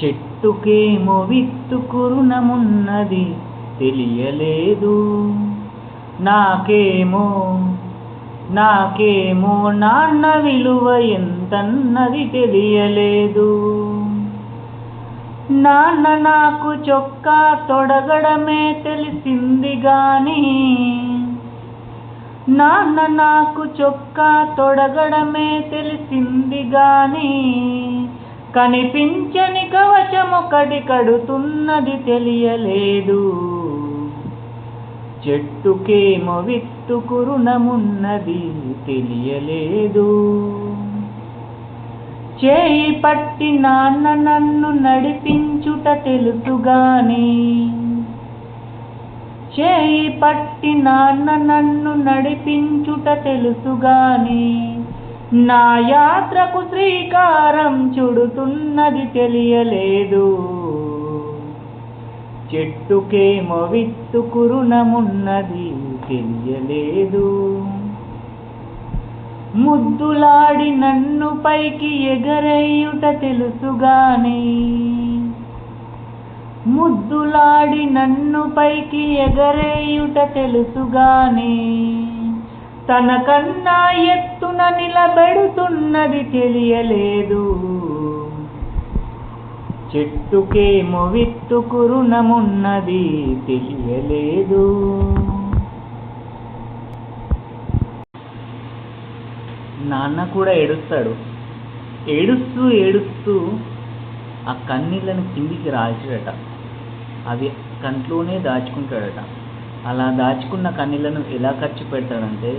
చెట్టుకేమో విత్తుకు రుణమున్నది తెలియలేదు. నాకేమో నాన్న విలువ ఎంతన్నది తెలియలేదు. నాన్న నాకు చొక్కా తొడగడమే తెలిసింది గాని, నాన్న నాకు చొక్కా తొడగడమే తెలిసింది గాని, కనిపించని కవచమొకటి కడుతున్నది తెలియలేదు. చెట్టుకేమో విత్తుకు రుణమున్నది తెలియలేదు. చేయి పట్టి నాన్న నన్ను నడిపించుట తెలుసుగాని, చేయి పట్టి నాన్న నన్ను నడిపించుట తెలుసుగాని, నా యాత్రకు శ్రీకారం చుడుతున్నది తెలియలేదు. చెట్టుకేమో విత్తుకు రుణమున్నది తెలియలేదు. ముద్దులాడి నన్ను పైకి ఎగరేయుట తెలుసుగాని, ముద్దులాడి నన్ను పైకి ఎగరేయుట తెలుసుగాని, తనకన్నా ఎత్తున నిలబెడుతున్నది తెలియలేదు. చెట్టుకేమో విత్తుకు రుణమున్నది తెలియలేదు. నాన్న కూడా ఏడుస్తాడు. ఏడుస్తూ ఏడుస్తూ ఆ కన్నీళ్ళని కిందికి రాల్చాడట. అవి కంట్లోనే దాచుకుంటాడట. అలా దాచుకున్న కన్నీళ్లను ఎలా ఖర్చు పెడతాడంటే,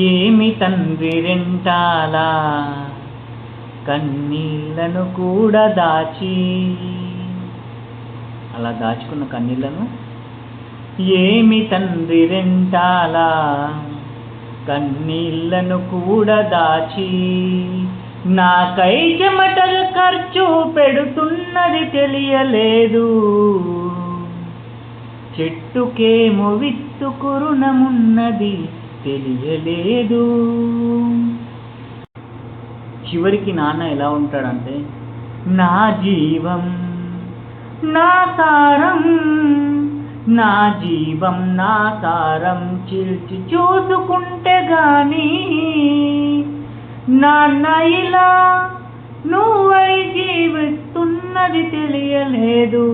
ఏమి తండ్రి రెంటాలా కన్నీళ్లను కూడా దాచి, అలా దాచుకున్న కన్నీళ్లను ఏమి తండ్రి రెంటాలా కన్నీళ్లను కూడా దాచి, నాకై చెమటలు ఖర్చు పెడుతున్నది తెలియలేదు. చెట్టుకేమో విత్తుకు రుణమున్నది తెలియలేదు. చివరికి నాన్న ఎలా ఉంటాడంటే, నా జీవం నా సారం, నా జీవం నా సారం చిల్చి చూసుకుంటే గాని, నాన్న ఇలా నువ్వై జీవిస్తున్నది తెలియలేదు.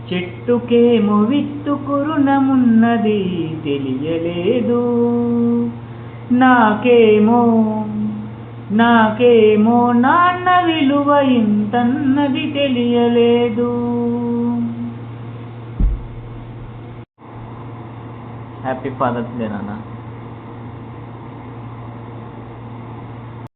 చెట్టుకేమో విత్తుకు రుణమున్నది తెలియలేదు. నాకేమో నాన్న విలువ ఇంతన్నది తెలియలేదు. హ్యాపీ ఫాదర్స్ డే నాన్న.